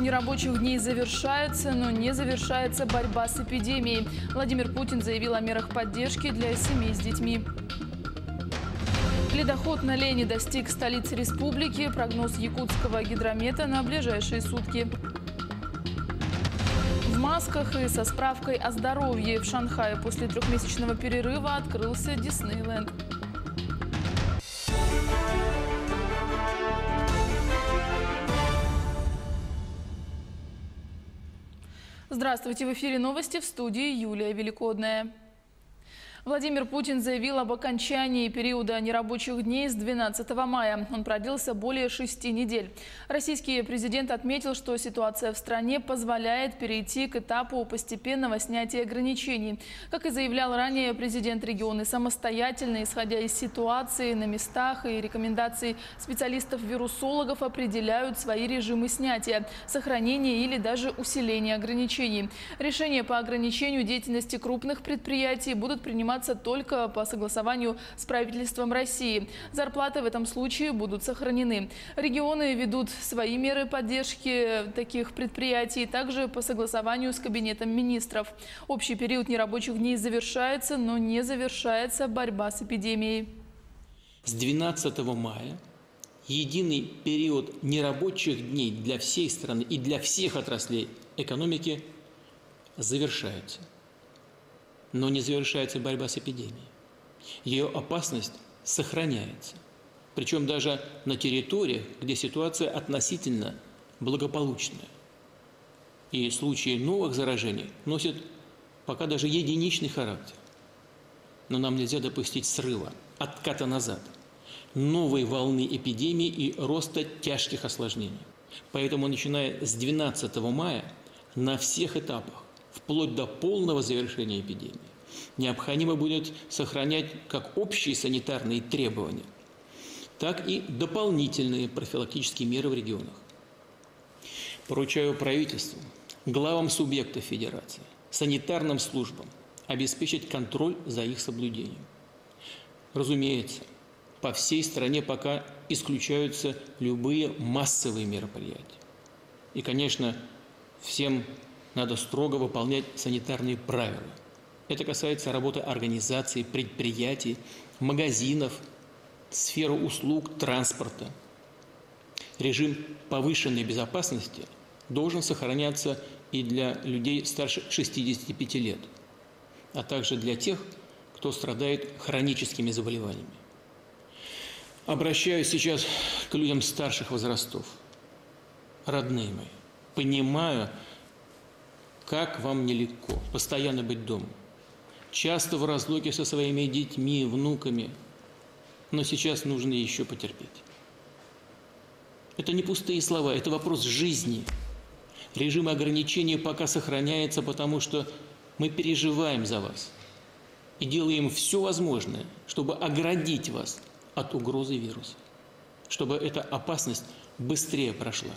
нерабочих дней завершается, но не завершается борьба с эпидемией. Владимир Путин заявил о мерах поддержки для семей с детьми. Ледоход на Лени достиг столицы республики. Прогноз якутского гидромета на ближайшие сутки. В масках и со справкой о здоровье в Шанхае после трехмесячного перерыва открылся Диснейленд. Здравствуйте! В эфире новости, в студии Юлия Великодная. Владимир Путин заявил об окончании периода нерабочих дней с 12 мая. Он продлился более 6 недель. Российский президент отметил, что ситуация в стране позволяет перейти к этапу постепенного снятия ограничений. Как и заявлял ранее президент, регионы самостоятельно, исходя из ситуации на местах и рекомендаций специалистов-вирусологов, определяют свои режимы снятия, сохранения или даже усиления ограничений. Решения по ограничению деятельности крупных предприятий будут приниматься только по согласованию с правительством России. Зарплаты в этом случае будут сохранены. Регионы ведут свои меры поддержки таких предприятий, также по согласованию с Кабинетом министров. Общий период нерабочих дней завершается, но не завершается борьба с эпидемией. С 12 мая единый период нерабочих дней для всей страны и для всех отраслей экономики завершается. Но не завершается борьба с эпидемией. Ее опасность сохраняется. Причем даже на территориях, где ситуация относительно благополучная. И случаи новых заражений носят пока даже единичный характер. Но нам нельзя допустить срыва, отката назад, новой волны эпидемии и роста тяжких осложнений. Поэтому, начиная с 12 мая, на всех этапах, вплоть до полного завершения эпидемии, необходимо будет сохранять как общие санитарные требования, так и дополнительные профилактические меры в регионах. Поручаю правительству, главам субъектов федерации, санитарным службам обеспечить контроль за их соблюдением. Разумеется, по всей стране пока исключаются любые массовые мероприятия. И, конечно, всем надо строго выполнять санитарные правила. Это касается работы организаций, предприятий, магазинов, сферы услуг, транспорта. Режим повышенной безопасности должен сохраняться и для людей старше 65 лет, а также для тех, кто страдает хроническими заболеваниями. Обращаюсь сейчас к людям старших возрастов. Родные мои, понимаю, как вам нелегко постоянно быть дома, часто в разлуке со своими детьми, внуками, но сейчас нужно еще потерпеть. Это не пустые слова, это вопрос жизни. Режим ограничений пока сохраняется, потому что мы переживаем за вас и делаем все возможное, чтобы оградить вас от угрозы вируса, чтобы эта опасность быстрее прошла.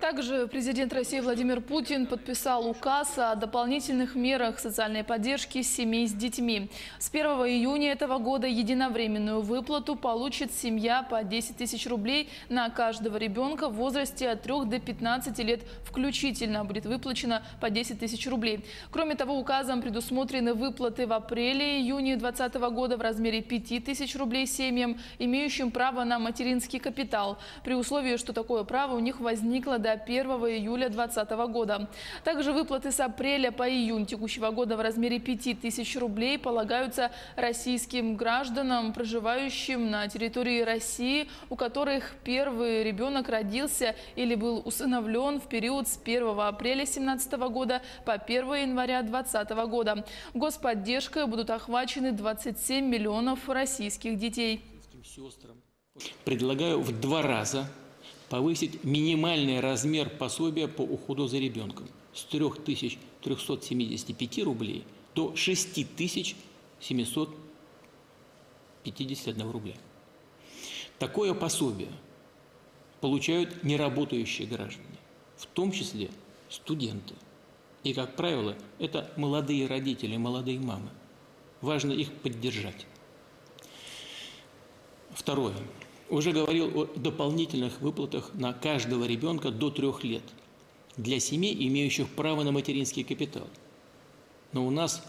Также президент России Владимир Путин подписал указ о дополнительных мерах социальной поддержки семей с детьми. С 1 июня этого года единовременную выплату получит семья по 10 тысяч рублей на каждого ребенка в возрасте от 3 до 15 лет включительно. Будет выплачено по 10 тысяч рублей. Кроме того, указом предусмотрены выплаты в апреле и июне 2020 года в размере 5 тысяч рублей семьям, имеющим право на материнский капитал, при условии, что такое право у них возникло до 1 июля 2020 года. Также выплаты с апреля по июнь текущего года в размере 5 тысяч рублей полагаются российским гражданам, проживающим на территории России, у которых первый ребенок родился или был усыновлен в период с 1 апреля 2017 года по 1 января 2020 года. Господдержкой будут охвачены 27 миллионов российских детей. Предлагаю в 2 раза повысить минимальный размер пособия по уходу за ребенком с 3375 рублей до 6751 рубля. Такое пособие получают неработающие граждане, в том числе студенты. И, как правило, это молодые родители, молодые мамы. Важно их поддержать. Второе. уже говорил о дополнительных выплатах на каждого ребенка до 3 лет для семей, имеющих право на материнский капитал. Но у нас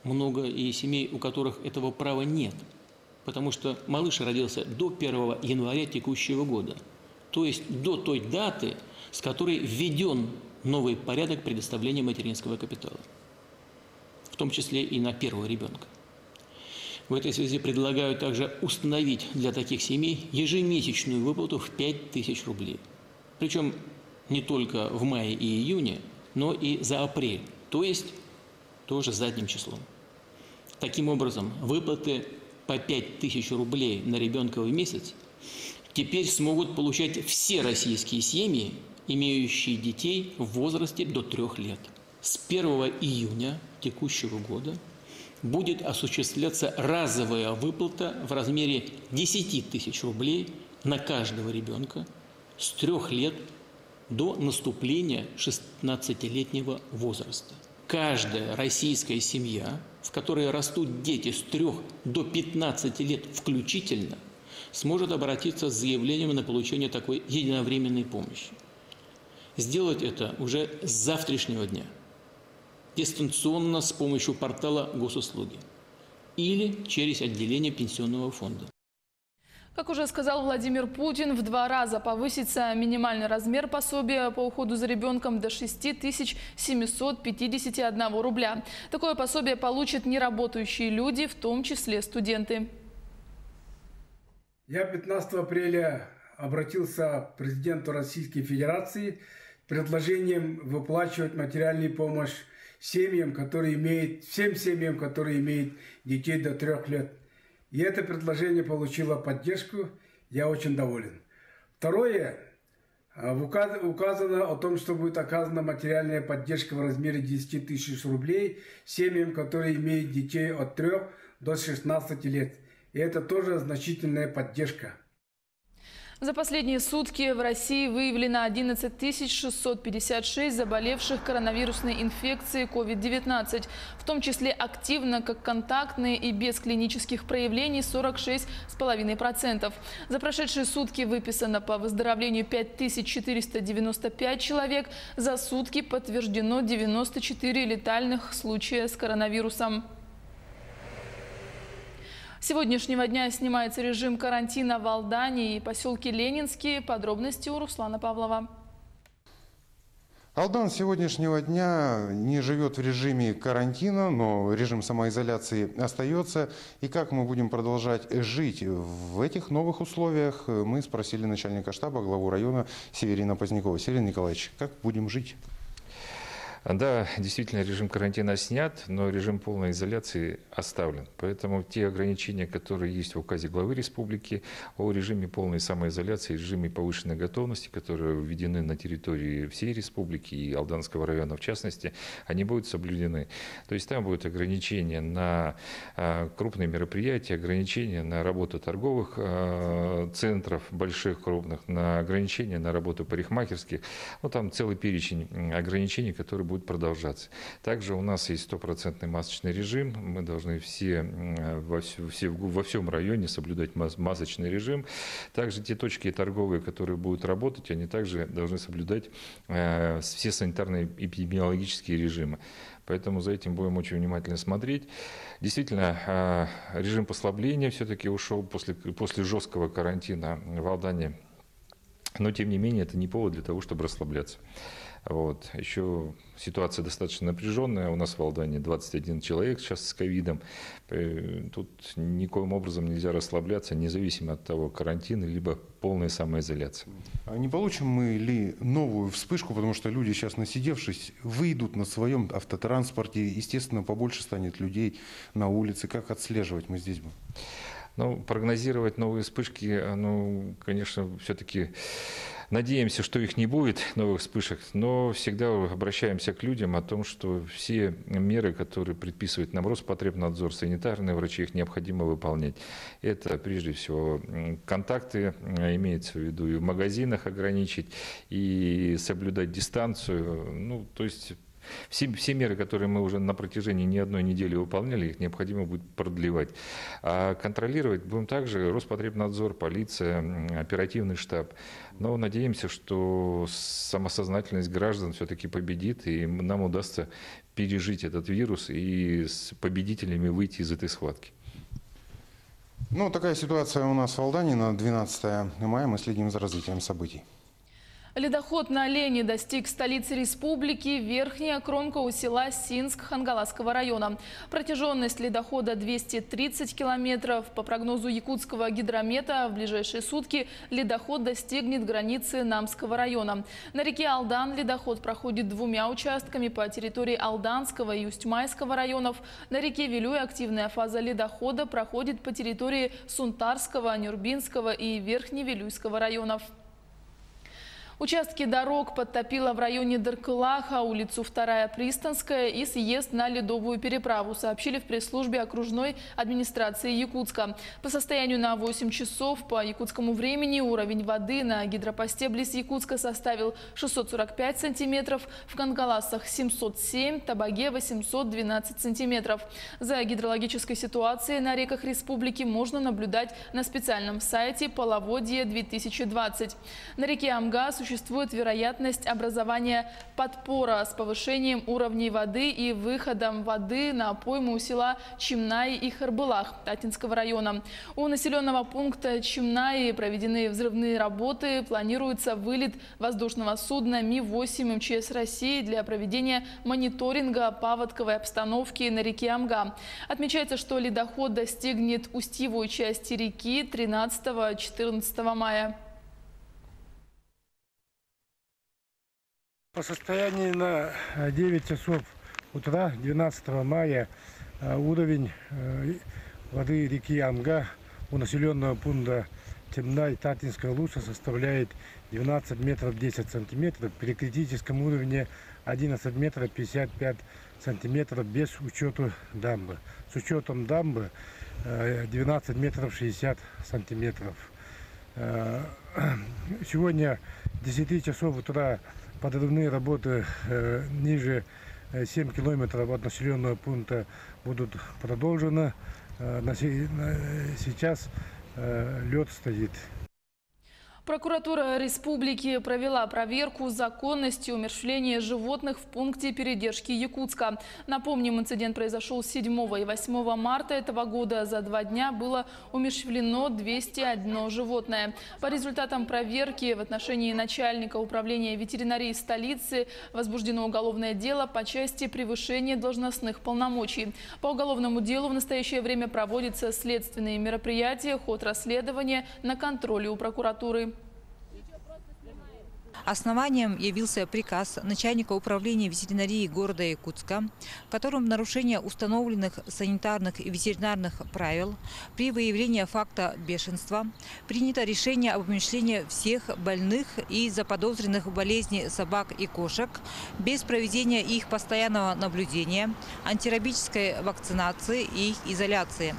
много и семей, у которых этого права нет, потому что малыш родился до 1 января текущего года, то есть до той даты, с которой введен новый порядок предоставления материнского капитала, в том числе и на первого ребенка. В этой связи предлагаю также установить для таких семей ежемесячную выплату в 5000 рублей. Причем не только в мае и июне, но и за апрель, то есть тоже задним числом. Таким образом, выплаты по 5000 рублей на ребенка в месяц теперь смогут получать все российские семьи, имеющие детей в возрасте до 3 лет. С 1 июня текущего года будет осуществляться разовая выплата в размере 10 тысяч рублей на каждого ребенка с 3 лет до наступления 16-летнего возраста. Каждая российская семья, в которой растут дети с 3 до 15 лет включительно, сможет обратиться с заявлением на получение такой единовременной помощи. Сделать это уже с завтрашнего дня, дистанционно с помощью портала госуслуги или через отделение пенсионного фонда. Как уже сказал Владимир Путин, в 2 раза повысится минимальный размер пособия по уходу за ребенком до 6751 рубля. Такое пособие получат неработающие люди, в том числе студенты. Я 15 апреля обратился к президенту Российской Федерации с предложением выплачивать материальную помощь всем семьям, которые имеют детей до 3 лет. И это предложение получило поддержку, я очень доволен. Второе, указано о том, что будет оказана материальная поддержка в размере 10 тысяч рублей семьям, которые имеют детей от 3 до 16 лет. И это тоже значительная поддержка. За последние сутки в России выявлено 11 656 заболевших коронавирусной инфекцией COVID-19, в том числе активно, как контактные и без клинических проявлений 46,5%. За прошедшие сутки выписано по выздоровлению 5495 человек. За сутки подтверждено 94 летальных случая с коронавирусом. С сегодняшнего дня снимается режим карантина в Алдане и поселке Ленинские. Подробности у Руслана Павлова. Алдан с сегодняшнего дня не живет в режиме карантина, но режим самоизоляции остается. И как мы будем продолжать жить в этих новых условиях, мы спросили начальника штаба, главу района Северина Позднякова. Северин Николаевич, как будем жить? Да, действительно, режим карантина снят, но режим полной изоляции оставлен. Поэтому те ограничения, которые есть в указе главы республики о режиме полной самоизоляции, режиме повышенной готовности, которые введены на территории всей республики и Алданского района в частности, они будут соблюдены. То есть там будут ограничения на крупные мероприятия, ограничения на работу торговых центров, больших, крупных, на ограничения на работу парикмахерских. Ну, там целый перечень ограничений, которые будут продолжаться. Также у нас есть 100% масочный режим. Мы должны все во всем районе соблюдать масочный режим. Также те точки торговые, которые будут работать, они также должны соблюдать все санитарные эпидемиологические режимы. Поэтому за этим будем очень внимательно смотреть. Действительно, режим послабления все-таки ушел после жесткого карантина в Алдане. Но, тем не менее, это не повод для того, чтобы расслабляться. Вот. Еще ситуация достаточно напряженная. У нас в Алдане 21 человек сейчас с ковидом. Тут никоим образом нельзя расслабляться, независимо от того, карантин либо полная самоизоляция. А не получим мы ли новую вспышку, потому что люди сейчас, насидевшись, выйдут на своем автотранспорте, естественно, побольше станет людей на улице. Как отслеживать мы здесь будем? Ну, прогнозировать новые вспышки, конечно, все-таки надеемся, что их не будет, новых вспышек, но всегда обращаемся к людям о том, что все меры, которые предписывает нам Роспотребнадзор, санитарные врачи, их необходимо выполнять. Это, прежде всего, контакты, имеется в виду и в магазинах ограничить, и соблюдать дистанцию, то есть Все меры, которые мы уже на протяжении не одной недели выполняли, их необходимо будет продлевать. А контролировать будем также Роспотребнадзор, полиция, оперативный штаб. Но надеемся, что самосознательность граждан все-таки победит, и нам удастся пережить этот вирус и с победителями выйти из этой схватки. Ну, такая ситуация у нас в Алдане на 12 мая. Мы следим за развитием событий. Ледоход на Лени достиг столицы республики. Верхняя кромка у села Синск Хангаласского района. Протяженность ледохода 230 километров. По прогнозу якутского гидромета, в ближайшие сутки ледоход достигнет границы Намского района. На реке Алдан ледоход проходит двумя участками по территории Алданского и Усть-Майского районов. На реке Вилюй активная фаза ледохода проходит по территории Сунтарского, Нюрбинского и Верхневилюйского районов. Участки дорог подтопило в районе Даркылаха, улицу 2-я Пристанская и съезд на Ледовую переправу, сообщили в пресс-службе окружной администрации Якутска. По состоянию на 8 часов по якутскому времени уровень воды на гидропосте близ Якутска составил 645 сантиметров, в Кангаласах 707, Табаге 812 сантиметров. За гидрологической ситуацией на реках республики можно наблюдать на специальном сайте «Половодье 2020». На реке Амга существует вероятность образования подпора с повышением уровней воды и выходом воды на пойму у села Чимнаи и Харбылах Татинского района. У населенного пункта Чимнаи проведены взрывные работы. Планируется вылет воздушного судна Ми-8 МЧС России для проведения мониторинга паводковой обстановки на реке Амга. Отмечается, что ледоход достигнет устьевой части реки 13-14 мая. По состоянию на 9 часов утра 12 мая уровень воды реки Амга у населенного пункта Чимнай Татинского луса составляет 12 метров 10 сантиметров, при критическом уровне 11 метров 55 сантиметров без учета дамбы. С учетом дамбы 12 метров 60 сантиметров. Сегодня 10 часов утра подрывные работы ниже 7 километров от населенного пункта будут продолжены. Сейчас лед стоит. Прокуратура республики провела проверку законности умерщвления животных в пункте передержки Якутска. Напомним, инцидент произошел 7 и 8 марта этого года. За 2 дня было умерщвлено 201 животное. По результатам проверки в отношении начальника управления ветеринарии столицы возбуждено уголовное дело по части превышения должностных полномочий. По уголовному делу в настоящее время проводятся следственные мероприятия, ход расследования на контроле у прокуратуры. Основанием явился приказ начальника управления ветеринарии города Якутска, которым в нарушение установленных санитарных и ветеринарных правил при выявлении факта бешенства принято решение об умерщвлении всех больных и заподозренных в болезни собак и кошек без проведения их постоянного наблюдения, антирабической вакцинации и их изоляции.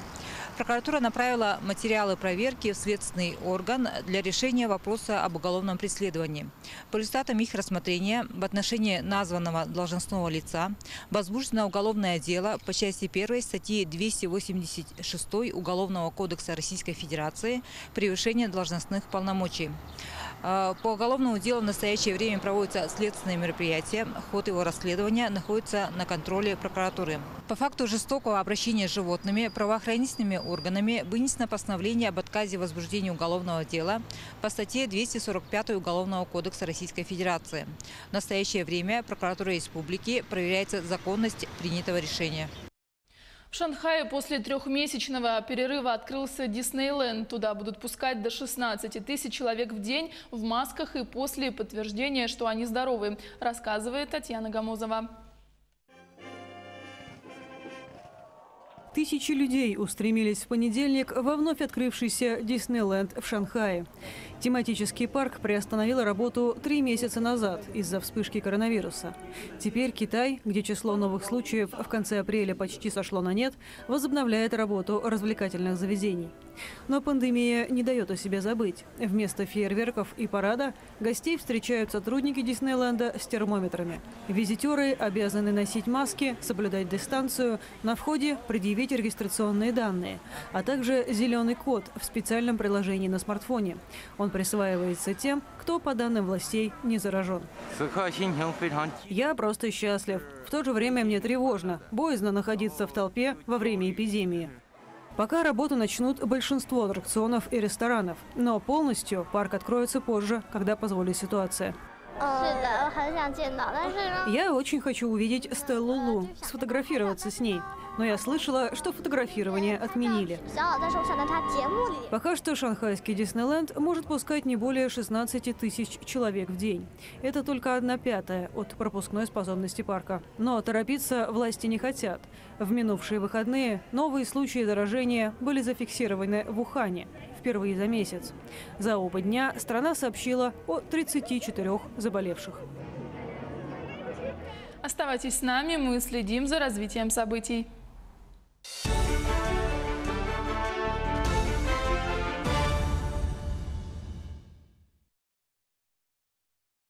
Прокуратура направила материалы проверки в следственный орган для решения вопроса об уголовном преследовании. По результатам их рассмотрения в отношении названного должностного лица возбуждено уголовное дело по части 1 статьи 286 Уголовного кодекса Российской Федерации «Превышение должностных полномочий». По уголовному делу в настоящее время проводятся следственные мероприятия. Ход его расследования находится на контроле прокуратуры. По факту жестокого обращения с животными правоохранительными органами вынесено постановление об отказе в возбуждении уголовного дела по статье 245 Уголовного кодекса Российской Федерации. В настоящее время прокуратура республики проверяется законность принятого решения. В Шанхае после 3-месячного перерыва открылся Диснейленд. Туда будут пускать до 16 тысяч человек в день в масках и после подтверждения, что они здоровы, рассказывает Татьяна Гамозова. Тысячи людей устремились в понедельник во вновь открывшийся Диснейленд в Шанхае. Тематический парк приостановил работу 3 месяца назад из-за вспышки коронавируса. Теперь Китай, где число новых случаев в конце апреля почти сошло на нет, возобновляет работу развлекательных заведений. Но пандемия не дает о себе забыть. Вместо фейерверков и парада гостей встречают сотрудники Диснейленда с термометрами. Визитеры обязаны носить маски, соблюдать дистанцию, на входе предъявить регистрационные данные, а также зеленый код в специальном приложении на смартфоне. Он присваивается тем, кто, по данным властей, не заражен. Я просто счастлив. В то же время мне тревожно. Боязно находиться в толпе во время эпидемии. Пока работу начнут большинство аттракционов и ресторанов. Но полностью парк откроется позже, когда позволит ситуация. Я очень хочу увидеть Стеллу Лу, сфотографироваться с ней. Но я слышала, что фотографирование отменили. Пока что шанхайский Диснейленд может пускать не более 16 тысяч человек в день. Это только 1/5 от пропускной способности парка. Но торопиться власти не хотят. В минувшие выходные новые случаи заражения были зафиксированы в Ухане впервые за месяц. За оба дня страна сообщила о 34 заболевших. Оставайтесь с нами, мы следим за развитием событий.